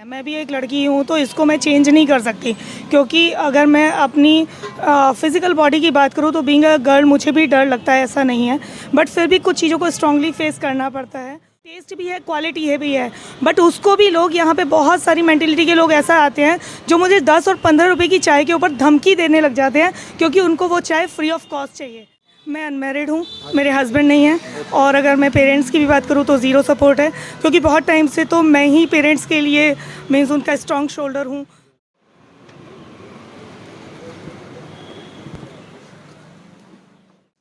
है, मैं भी एक लड़की हूँ तो इसको मैं चेंज नहीं कर सकती, क्योंकि अगर मैं अपनी फिज़िकल बॉडी की बात करूँ तो बीइंग अ गर्ल मुझे भी डर लगता है, ऐसा नहीं है, बट फिर भी कुछ चीज़ों को स्ट्रांगली फेस करना पड़ता है। टेस्ट भी है, क्वालिटी है भी है, बट उसको भी लोग यहाँ पे बहुत सारी मेंटेलिटी के लोग ऐसा आते हैं जो मुझे 10 और 15 रुपए की चाय के ऊपर धमकी देने लग जाते हैं, क्योंकि उनको वो चाय फ्री ऑफ कॉस्ट चाहिए। मैं अनमैरिड हूँ, मेरे हस्बैंड नहीं हैं, और अगर मैं पेरेंट्स की भी बात करूँ तो ज़ीरो सपोर्ट है, क्योंकि बहुत टाइम से तो मैं ही पेरेंट्स के लिए मीन्स उनका स्ट्रॉन्ग शोल्डर हूँ।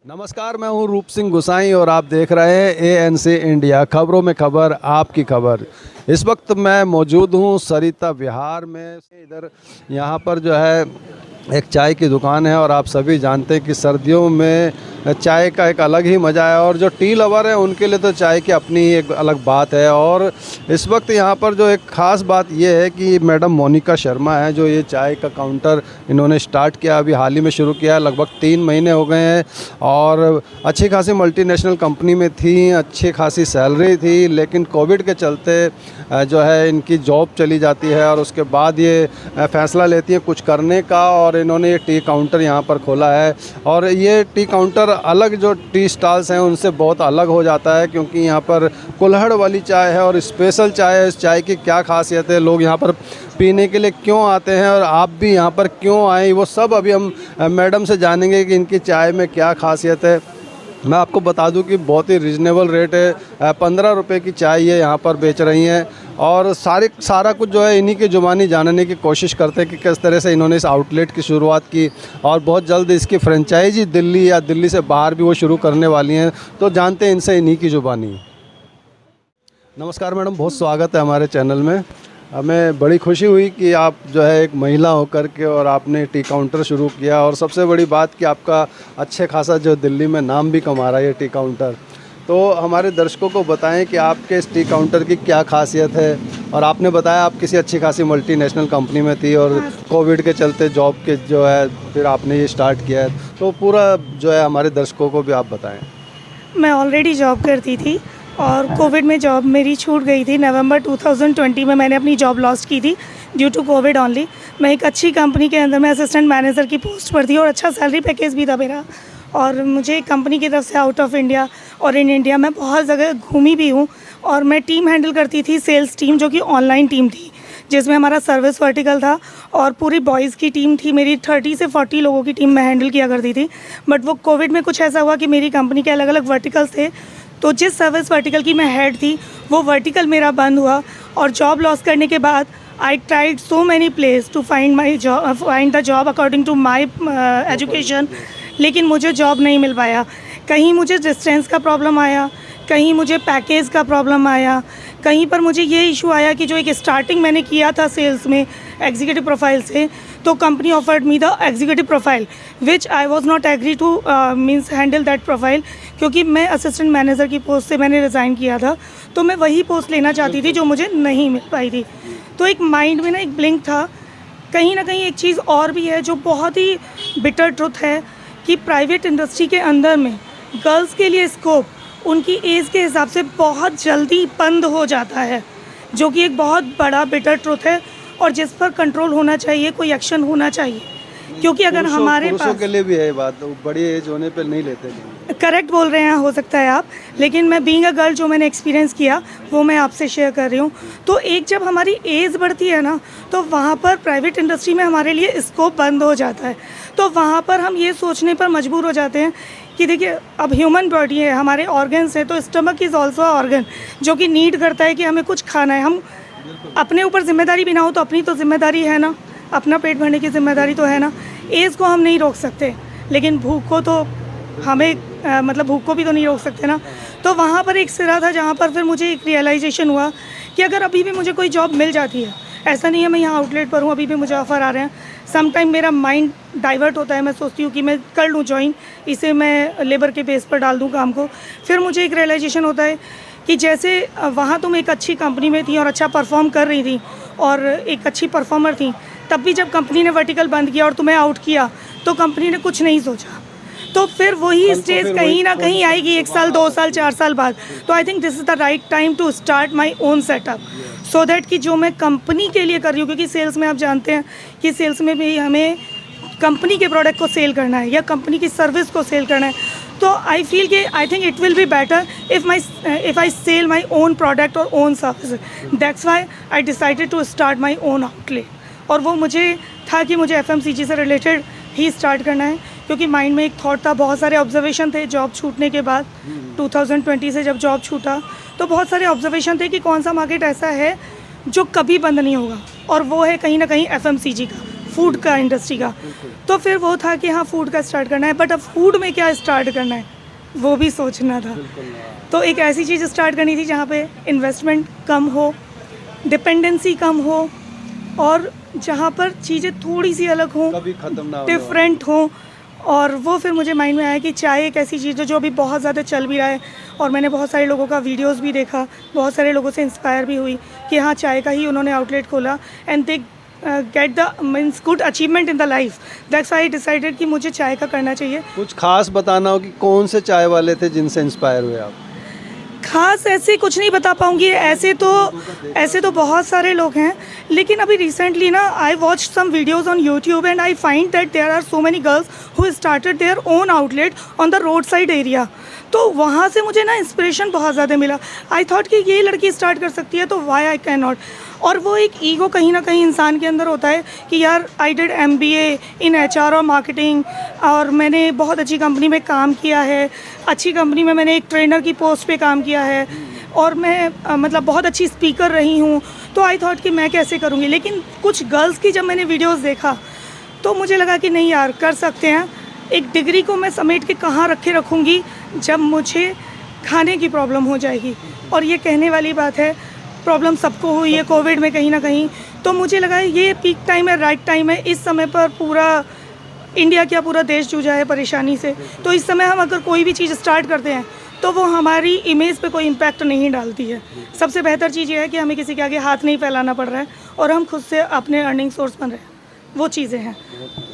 नमस्कार, मैं हूं रूप सिंह गुसाई और आप देख रहे हैं ANC इंडिया, खबरों में खबर, आपकी खबर। इस वक्त मैं मौजूद हूं सरिता विहार में। इधर यहाँ पर जो है एक चाय की दुकान है और आप सभी जानते हैं कि सर्दियों में चाय का एक अलग ही मज़ा है, और जो टी लवर है उनके लिए तो चाय की अपनी ही एक अलग बात है। और इस वक्त यहाँ पर जो एक ख़ास बात ये है कि मैडम मोनिका शर्मा है, जो ये चाय का काउंटर इन्होंने स्टार्ट किया, अभी हाल ही में शुरू किया, लगभग 3 महीने हो गए हैं, और अच्छी खासी मल्टीनेशनल कंपनी में थी, अच्छी खासी सैलरी थी, लेकिन कोविड के चलते जो है इनकी जॉब चली जाती है, और उसके बाद ये फ़ैसला लेती हैं कुछ करने का, और इन्होंने ये टी काउंटर यहाँ पर खोला है। और ये टी काउंटर अलग जो टी स्टॉल्स हैं उनसे बहुत अलग हो जाता है, क्योंकि यहाँ पर कुल्हड़ वाली चाय है और स्पेशल चाय है। इस चाय की क्या खासियत है, लोग यहाँ पर पीने के लिए क्यों आते हैं, और आप भी यहाँ पर क्यों आए, वो सब अभी हम मैडम से जानेंगे कि इनकी चाय में क्या खासियत है। मैं आपको बता दूं कि बहुत ही रिजनेबल रेट है, 15 रुपये की चाय ये यहाँ पर बेच रही हैं, और सारा कुछ जो है इन्हीं की ज़ुबानी जानने की कोशिश करते हैं कि किस तरह से इन्होंने इस आउटलेट की शुरुआत की, और बहुत जल्द इसकी फ्रेंचाइजी दिल्ली या दिल्ली से बाहर भी वो शुरू करने वाली हैं। तो जानते हैं इनसे इन्हीं की ज़ुबानी। नमस्कार मैडम, बहुत स्वागत है हमारे चैनल में। हमें बड़ी खुशी हुई कि आप जो है एक महिला होकर के और आपने टी काउंटर शुरू किया, और सबसे बड़ी बात कि आपका अच्छे खासा जो दिल्ली में नाम भी कमा रहा है ये टी काउंटर। तो हमारे दर्शकों को बताएं कि आपके इस टी काउंटर की क्या खासियत है। और आपने बताया आप किसी अच्छी खासी मल्टीनेशनल कंपनी में थी और कोविड के चलते जॉब के जो है फिर आपने ये स्टार्ट किया है, तो पूरा जो है हमारे दर्शकों को भी आप बताएँ। मैं ऑलरेडी जॉब करती थी और कोविड में जॉब मेरी छूट गई थी। नवंबर 2020 में मैंने अपनी जॉब लॉस्ट की थी ड्यू टू कोविड ओनली। मैं एक अच्छी कंपनी के अंदर मैं असिस्टेंट मैनेजर की पोस्ट पर थी और अच्छा सैलरी पैकेज भी था मेरा, और मुझे कंपनी की तरफ से आउट ऑफ इंडिया और इन इंडिया मैं बहुत जगह घूमी भी हूँ। और मैं टीम हैंडल करती थी, सेल्स टीम, जो कि ऑनलाइन टीम थी, जिसमें हमारा सर्विस वर्टिकल था, और पूरी बॉयज़ की टीम थी मेरी। 30 से 40 लोगों की टीम मैं हैंडल किया करती थी। बट वो कोविड में कुछ ऐसा हुआ कि मेरी कंपनी के अलग अलग वर्टिकल्स थे, तो जिस सर्विस वर्टिकल की मैं हेड थी वो वर्टिकल मेरा बंद हुआ, और जॉब लॉस करने के बाद I tried so many place to find the job according to my education, लेकिन मुझे जॉब नहीं मिल पाया। कहीं मुझे डिस्टेंस का प्रॉब्लम आया, कहीं मुझे पैकेज का प्रॉब्लम आया, कहीं पर मुझे ये इशू आया कि जो एक स्टार्टिंग मैंने किया था सेल्स में एग्जीक्यूटिव प्रोफाइल से, तो company offered me the executive profile which I was not agree to means handle that profile, क्योंकि मैं असिस्टेंट मैनेजर की पोस्ट से मैंने रिज़ाइन किया था, तो मैं वही पोस्ट लेना चाहती थी जो मुझे नहीं मिल पाई थी। तो एक माइंड में ना एक ब्लिंक था। कहीं ना कहीं एक चीज़ और भी है जो बहुत ही बिटर ट्रुथ है कि प्राइवेट इंडस्ट्री के अंदर में गर्ल्स के लिए स्कोप उनकी एज के हिसाब से बहुत जल्दी बंद हो जाता है, जो कि एक बहुत बड़ा बिटर ट्रुथ है, और जिस पर कंट्रोल होना चाहिए, कोई एक्शन होना चाहिए। क्योंकि अगर हमारे पास के लिए भी है बात, तो बड़ी एज होने पे नहीं लेते। करेक्ट बोल रहे हैं, हो सकता है आप, लेकिन मैं बीइंग अ गर्ल जो मैंने एक्सपीरियंस किया वो मैं आपसे शेयर कर रही हूँ। तो एक जब हमारी एज बढ़ती है ना, तो वहाँ पर प्राइवेट इंडस्ट्री में हमारे लिए स्कोप बंद हो जाता है। तो वहाँ पर हम ये सोचने पर मजबूर हो जाते हैं कि देखिए अब ह्यूमन बॉडी है, हमारे ऑर्गन्स है, तो स्टमक इज़ ऑल्सो ऑर्गन जो कि नीड करता है कि हमें कुछ खाना है। हम अपने ऊपर जिम्मेदारी भी ना हो तो अपनी तो जिम्मेदारी है ना, अपना पेट भरने की जिम्मेदारी तो है ना। एज को हम नहीं रोक सकते, लेकिन भूख को तो हमें मतलब भूख को भी तो नहीं रोक सकते ना। तो वहाँ पर एक सिरा था जहाँ पर फिर मुझे एक रियलाइजेशन हुआ कि अगर अभी भी मुझे कोई जॉब मिल जाती है, ऐसा नहीं है मैं यहाँ आउटलेट पर हूँ, अभी भी मुझे ऑफ़र आ रहे हैं, सम टाइम मेरा माइंड डाइवर्ट होता है, मैं सोचती हूँ कि मैं कर लूँ ज्वाइन, इसे मैं लेबर के बेस पर डाल दूँ काम को। फिर मुझे एक रियलाइजेशन होता है कि जैसे वहाँ तुम एक अच्छी कंपनी में थी और अच्छा परफॉर्म कर रही थी और एक अच्छी परफॉर्मर थी, तब भी जब कंपनी ने वर्टिकल बंद किया और तुम्हें आउट किया तो कंपनी ने कुछ नहीं सोचा। तो फिर वही कल तो स्टेज फिर कहीं वही ना कहीं आएगी 1 साल 2 साल 4 साल बाद। तो I think this is the right time to start my own setup, so that कि जो मैं कंपनी के लिए कर रही हूँ, क्योंकि सेल्स में आप जानते हैं कि सेल्स में भी हमें कंपनी के प्रोडक्ट को सेल करना है या कंपनी की सर्विस को सेल करना है। तो आई फील कि I think it will be better if I sell my own product और own service. That's why I decided to start my own outlet. और वो मुझे था कि मुझे FMCG से रिलेटेड ही स्टार्ट करना है, क्योंकि माइंड में एक थॉट था, बहुत सारे ऑब्जर्वेशन थे जॉब छूटने के बाद। 2020 से जब जॉब छूटा तो बहुत सारे ऑब्जर्वेशन थे कि कौन सा मार्केट ऐसा है जो कभी बंद नहीं होगा, और वो है कहीं ना कहीं FMCG का, फूड का इंडस्ट्री का। तो फिर वो था कि हाँ फूड का स्टार्ट करना है, बट अब फूड में क्या स्टार्ट करना है वो भी सोचना था। तो एक ऐसी चीज़ स्टार्ट करनी थी जहाँ पे इन्वेस्टमेंट कम हो, डिपेंडेंसी कम हो, और जहाँ पर चीज़ें थोड़ी सी अलग हों, कभी खत्म ना हो, डिफरेंट हों। और वो फिर मुझे माइंड में आया कि चाय एक ऐसी चीज़ है जो अभी बहुत ज़्यादा चल भी रहा है, और मैंने बहुत सारे लोगों का वीडियोस भी देखा, बहुत सारे लोगों से इंस्पायर भी हुई कि हाँ चाय का ही उन्होंने आउटलेट खोला and they get the means good achievement in the life. That's I decided कि मुझे चाय का करना चाहिए। कुछ खास बताना हो कि कौन से चाय वाले थे जिनसे इंस्पायर हुए आप? खास ऐसे कुछ नहीं बता पाऊँगी, ऐसे तो बहुत सारे लोग हैं, लेकिन अभी रिसेंटली ना I watch some videos on YouTube and I find that there are so many girls who started their own outlet on the road side area. तो वहाँ से मुझे ना इंस्पिरेशन बहुत ज़्यादा मिला। आई थॉट कि ये लड़की स्टार्ट कर सकती है तो वाई आई कैन नॉट। और वो एक ईगो कहीं ना कहीं इंसान के अंदर होता है कि यार I did MBA in HR और मार्केटिंग, और मैंने बहुत अच्छी कंपनी में काम किया है, अच्छी कंपनी में मैंने एक ट्रेनर की पोस्ट पे काम किया है, और मैं मतलब बहुत अच्छी स्पीकर रही हूँ। तो आई थॉट कि मैं कैसे करूँगी, लेकिन कुछ गर्ल्स की जब मैंने वीडियोस देखा तो मुझे लगा कि नहीं यार कर सकते हैं। एक डिग्री को मैं समेट के कहाँ रखे रखूँगी जब मुझे खाने की प्रॉब्लम हो जाएगी। और ये कहने वाली बात है, प्रॉब्लम सबको हुई है कोविड में कहीं ना कहीं। तो मुझे लगा ये पीक टाइम है, राइट टाइम है। इस समय पर पूरा इंडिया क्या पूरा देश जूझा है परेशानी से। तो इस समय हम अगर कोई भी चीज़ स्टार्ट करते हैं तो वो हमारी इमेज पे कोई इम्पैक्ट नहीं डालती है। सबसे बेहतर चीज़ ये है कि हमें किसी के आगे हाथ नहीं फैलाना पड़ रहा है और हम खुद से अपने अर्निंग सोर्स बन रहे हैं, वो चीज़ें हैं।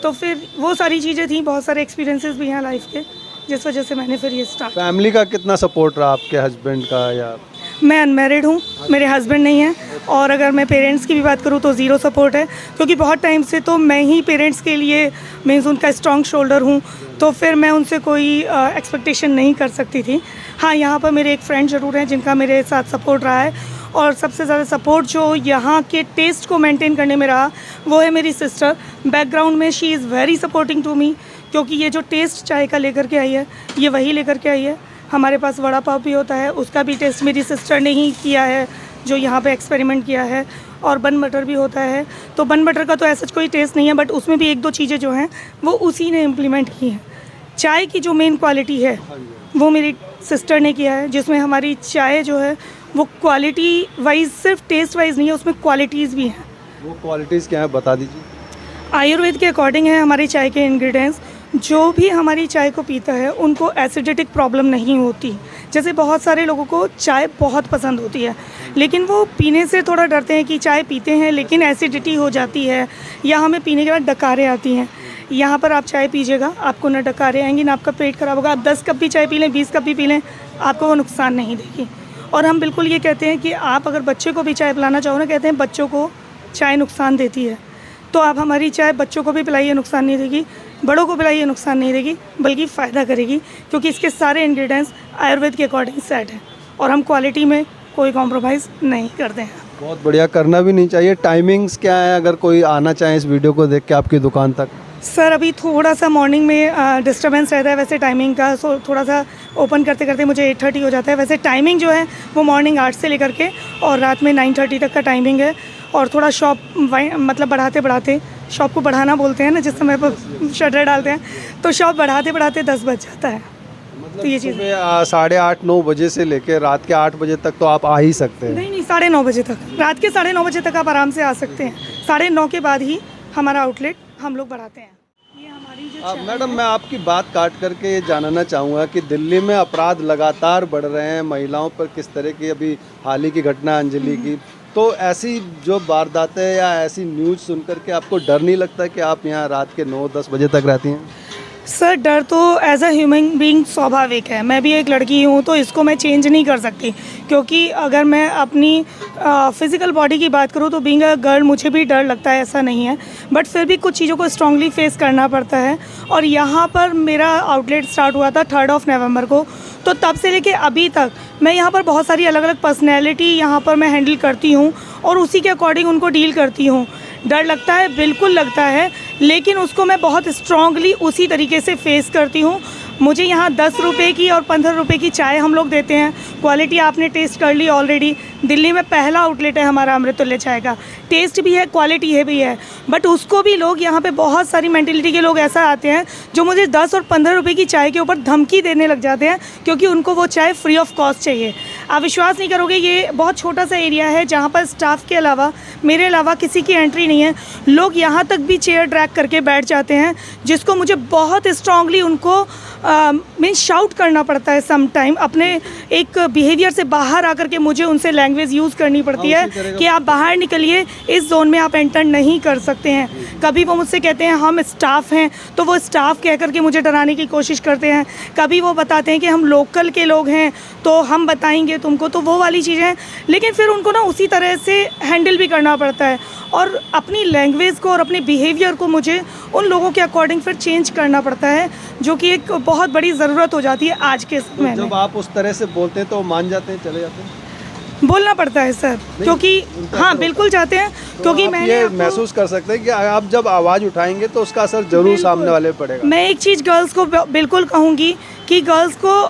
तो फिर वो सारी चीज़ें थी, बहुत सारे एक्सपीरियंसेस भी हैं लाइफ के, जिस वजह से मैंने फिर ये स्टार्ट। फैमिली का कितना सपोर्ट रहा आपके हस्बैंड का? या मैं अनमैरिड हूँ, मेरे हस्बैंड नहीं हैं, और अगर मैं पेरेंट्स की भी बात करूँ तो ज़ीरो सपोर्ट है, क्योंकि बहुत टाइम से तो मैं ही पेरेंट्स के लिए मीन्स उनका स्ट्रॉन्ग शोल्डर हूँ। तो फिर मैं उनसे कोई एक्सपेक्टेशन नहीं कर सकती थी। हाँ, यहाँ पर मेरे एक फ्रेंड ज़रूर हैं जिनका मेरे साथ सपोर्ट रहा है, और सबसे ज़्यादा सपोर्ट जो यहाँ के टेस्ट को मेंटेन करने में रहा वो है मेरी सिस्टर। बैकग्राउंड में she is very supporting to me, क्योंकि ये जो टेस्ट चाय का लेकर के आई है ये वही लेकर के आई है। हमारे पास वड़ा पाव भी होता है, उसका भी टेस्ट मेरी सिस्टर ने ही किया है जो यहाँ पे एक्सपेरिमेंट किया है, और बन बटर भी होता है। तो बन बटर का तो ऐसा कोई टेस्ट नहीं है, बट उसमें भी एक दो चीज़ें जो हैं वो उसी ने इम्प्लीमेंट की हैं। चाय की जो मेन क्वालिटी है वो मेरी सिस्टर ने किया है, जिसमें हमारी चाय जो है वो क्वालिटी वाइज, सिर्फ टेस्ट वाइज नहीं है, उसमें क्वालिटीज़ भी हैं। वो क्वालिटीज़ क्या है बता दीजिए। आयुर्वेद के अकॉर्डिंग है हमारी चाय के इंग्रेडिएंट्स। जो भी हमारी चाय को पीता है उनको एसिडिटिक प्रॉब्लम नहीं होती। जैसे बहुत सारे लोगों को चाय बहुत पसंद होती है, लेकिन वो पीने से थोड़ा डरते हैं कि चाय पीते हैं लेकिन एसिडिटी हो जाती है या हमें पीने के बाद डकारें आती हैं। यहाँ पर आप चाय पीजिएगा, आपको ना डकारें आएंगी ना आपका पेट खराब होगा। आप 10 कप भी चाय पी लें, 20 कप भी पी लें, आपको वो नुकसान नहीं देगी। और हम बिल्कुल ये कहते हैं कि आप अगर बच्चे को भी चाय पिलाना चाहो ना, कहते हैं बच्चों को चाय नुकसान देती है, तो आप हमारी चाय बच्चों को भी पिलाइए, नुकसान नहीं देगी, बड़ों को पिलाइए, नुकसान नहीं देगी, बल्कि फ़ायदा करेगी, क्योंकि इसके सारे इंग्रेडिएंट्स आयुर्वेद के अकॉर्डिंग सेट हैं और हम क्वालिटी में कोई कॉम्प्रोमाइज़ नहीं करते हैं। बहुत बढ़िया, करना भी नहीं चाहिए। टाइमिंग्स क्या है अगर कोई आना चाहे इस वीडियो को देख के आपकी दुकान तक? सर अभी थोड़ा सा मॉर्निंग में डिस्टर्बेंस रहता है वैसे टाइमिंग का, सो थोड़ा सा ओपन करते करते मुझे 8:30 हो जाता है। वैसे टाइमिंग जो है वो मॉर्निंग 8 से लेकर के और रात में 9:30 तक का टाइमिंग है। और थोड़ा शॉप मतलब बढ़ाते बढ़ाते, शॉप को बढ़ाना बोलते हैं ना जिस समय पर शटर डालते हैं, तो शॉप बढ़ाते बढ़ाते 10 बज जाता है। मतलब तो ये चीज़ 8:30-9 बजे से लेकर रात के 8 बजे तक तो आप आ ही सकते हैं? नहीं, 9:30 बजे तक, रात के 9:30 बजे तक आप आराम से आ सकते हैं। 9:30 के बाद ही हमारा आउटलेट हम लोग बढ़ाते हैं। ये हमारी जो मैडम, मैं आपकी बात काट करके ये जानना चाहूँगा कि दिल्ली में अपराध लगातार बढ़ रहे हैं, महिलाओं पर किस तरह की अभी हाल ही की घटना अंजलि की, तो ऐसी जो वारदातें या ऐसी न्यूज़ सुन करके आपको डर नहीं लगता कि आप यहाँ रात के 9-10 बजे तक रहती हैं? सर डर तो एज अ ह्यूमन बीइंग स्वाभाविक है। मैं भी एक लड़की हूँ तो इसको मैं चेंज नहीं कर सकती, क्योंकि अगर मैं अपनी फिज़िकल बॉडी की बात करूँ तो बीइंग अ गर्ल मुझे भी डर लगता है, ऐसा नहीं है। बट फिर भी कुछ चीज़ों को स्ट्रांगली फेस करना पड़ता है। और यहाँ पर मेरा आउटलेट स्टार्ट हुआ था 3 नवंबर को, तो तब से लेके अभी तक मैं यहाँ पर बहुत सारी अलग अलग पर्सनैलिटी यहाँ पर मैं हैंडल करती हूँ और उसी के अकॉर्डिंग उनको डील करती हूँ। डर लगता है, बिल्कुल लगता है, लेकिन उसको मैं बहुत स्ट्रांगली उसी तरीके से फेस करती हूँ। मुझे यहाँ 10 रुपये की और 15 रुपये की चाय हम लोग देते हैं। क्वालिटी आपने टेस्ट कर ली ऑलरेडी। दिल्ली में पहला आउटलेट है हमारा अमृततुल्य चाय का। टेस्ट भी है, क्वालिटी है भी है, बट उसको भी लोग यहाँ पे बहुत सारी मेंटेलिटी के लोग ऐसा आते हैं जो मुझे 10 और 15 रुपये की चाय के ऊपर धमकी देने लग जाते हैं, क्योंकि उनको वो चाय फ्री ऑफ कॉस्ट चाहिए। आप विश्वास नहीं करोगे, ये बहुत छोटा सा एरिया है जहाँ पर स्टाफ के अलावा, मेरे अलावा किसी की एंट्री नहीं है। लोग यहाँ तक भी चेयर ड्रैग करके बैठ जाते हैं, जिसको मुझे बहुत स्ट्रांगली उनको मीन शाउट करना पड़ता है। सम टाइम अपने एक बिहेवियर से बाहर आकर के मुझे उनसे लैंग्वेज यूज़ करनी पड़ती है कि आप बाहर निकलिए, इस जोन में आप एंटर नहीं कर सकते हैं। कभी वो मुझसे कहते हैं हम स्टाफ हैं, तो वो स्टाफ कह करके मुझे डराने की कोशिश करते हैं। कभी वो बताते हैं कि हम लोकल के लोग हैं तो हम बताएंगे तुमको, तो वो वाली चीज़ें। लेकिन फिर उनको ना उसी तरह से हैंडल भी करना पड़ता है और अपनी लैंग्वेज को और अपने बिहेवियर को मुझे उन लोगों के अकॉर्डिंग फिर चेंज करना पड़ता है, जो कि एक बहुत बड़ी ज़रूरत हो जाती है आज के समय में। जब आप उस तरह से बोलते हैं तो मान जाते हैं, चले जाते हैं? बोलना पड़ता है सर, क्योंकि हाँ बिल्कुल चाहते हैं, तो क्योंकि आप मैंने ये महसूस कर सकते हैं कि आप जब आवाज़ उठाएंगे तो उसका असर जरूर सामने वाले पे पड़ेगा। मैं एक चीज़ गर्ल्स को बिल्कुल कहूँगी कि गर्ल्स को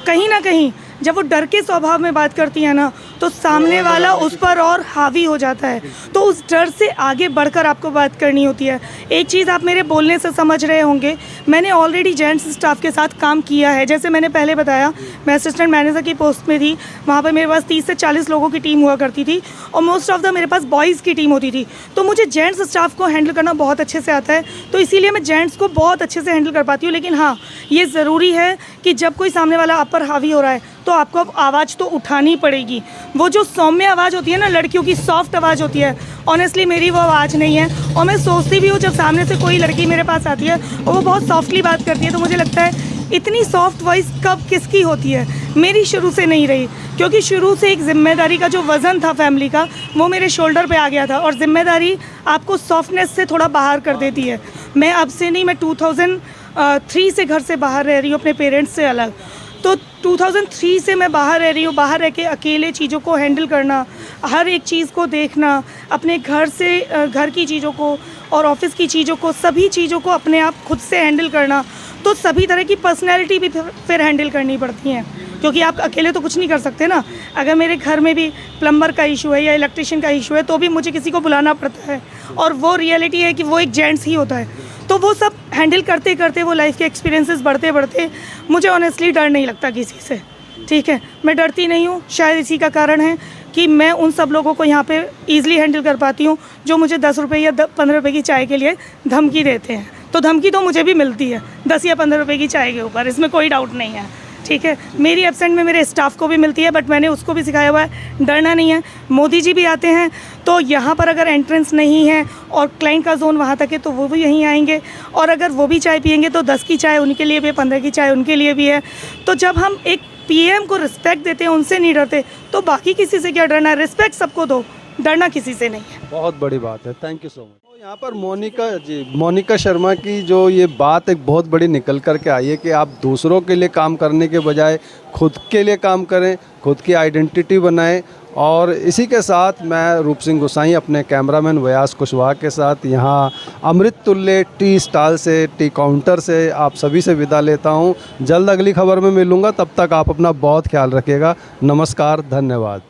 कहीं ना कहीं जब वो डर के स्वभाव में बात करती है ना, तो सामने वाला उस पर और हावी हो जाता है। तो उस डर से आगे बढ़कर आपको बात करनी होती है। एक चीज़ आप मेरे बोलने से समझ रहे होंगे, मैंने ऑलरेडी जेंट्स स्टाफ के साथ काम किया है। जैसे मैंने पहले बताया, मैं असिस्टेंट मैनेजर की पोस्ट में थी। वहाँ पर मेरे पास 30 से 40 लोगों की टीम हुआ करती थी और मोस्ट ऑफ द मेरे पास बॉयज़ की टीम होती थी। तो मुझे जेंट्स स्टाफ को हैंडल करना बहुत अच्छे से आता है, तो इसीलिए मैं जेंट्स को बहुत अच्छे से हैंडल कर पाती हूँ। लेकिन हाँ, ये ज़रूरी है कि जब कोई सामने वाला आप पर हावी हो रहा है तो आपको अब आवाज़ तो उठानी पड़ेगी। वो जो सौम्य आवाज़ होती है ना, लड़कियों की सॉफ्ट आवाज़ होती है, ऑनेस्टली मेरी वो आवाज़ नहीं है। और मैं सोचती भी हूँ जब सामने से कोई लड़की मेरे पास आती है और वो बहुत सॉफ्टली बात करती है, तो मुझे लगता है इतनी सॉफ्ट वॉइस कब किसकी होती है। मेरी शुरू से नहीं रही, क्योंकि शुरू से एक जिम्मेदारी का जो वज़न था फैमिली का, वो मेरे शोल्डर पे आ गया था। और जिम्मेदारी आपको सॉफ्टनेस से थोड़ा बाहर कर देती है। मैं अब से नहीं, मैं 2003 से घर से बाहर रह रही हूँ, अपने पेरेंट्स से अलग। तो 2003 से मैं बाहर रह रही हूँ। बाहर रह के अकेले चीज़ों को हैंडल करना, हर एक चीज़ को देखना, अपने घर से घर की चीज़ों को और ऑफिस की चीज़ों को, सभी चीज़ों को अपने आप खुद से हैंडल करना, तो सभी तरह की पर्सनैलिटी भी फिर हैंडल करनी पड़ती हैं, क्योंकि आप अकेले तो कुछ नहीं कर सकते ना। अगर मेरे घर में भी प्लम्बर का इशू है या इलेक्ट्रिशियन का इशू है तो भी मुझे किसी को बुलाना पड़ता है, और वो रियलिटी है कि वो एक जेंट्स ही होता है। तो वो सब हैंडल करते करते, वो लाइफ के एक्सपीरियंसेस बढ़ते बढ़ते, मुझे ऑनेस्टली डर नहीं लगता किसी से। ठीक है, मैं डरती नहीं हूँ। शायद इसी का कारण है कि मैं उन सब लोगों को यहाँ पे ईज़िली हैंडल कर पाती हूँ जो मुझे 10 रुपये या 15 रुपये की चाय के लिए धमकी देते हैं। तो धमकी तो मुझे भी मिलती है 10 या 15 रुपये की चाय के ऊपर, इसमें कोई डाउट नहीं है। ठीक है, मेरी एब्सेंट में मेरे स्टाफ को भी मिलती है, बट मैंने उसको भी सिखाया हुआ है डरना नहीं है। मोदी जी भी आते हैं, तो यहाँ पर अगर एंट्रेंस नहीं है और क्लाइंट का जोन वहाँ तक है तो वो भी यहीं आएंगे, और अगर वो भी चाय पियेंगे तो 10 की चाय उनके लिए भी है, 15 की चाय उनके लिए भी है। तो जब हम एक पीएम को रिस्पेक्ट देते हैं, उनसे नहीं डरते, तो बाकी किसी से क्या डरना है। रिस्पेक्ट सबको दो, डरना किसी से नहीं है। बहुत बड़ी बात है, थैंक यू सो मच। तो यहाँ पर मोनिका शर्मा की जो ये बात एक बहुत बड़ी निकल कर के आई है कि आप दूसरों के लिए काम करने के बजाय खुद के लिए काम करें, खुद की आइडेंटिटी बनाएं। और इसी के साथ मैं रूप सिंह गोसाई अपने कैमरामैन व्यास कुशवाहा के साथ यहाँ अमृततुल्य टी स्टॉल से, टी काउंटर से आप सभी से विदा लेता हूँ। जल्द अगली खबर में मिलूँगा, तब तक आप अपना बहुत ख्याल रखिएगा। नमस्कार, धन्यवाद।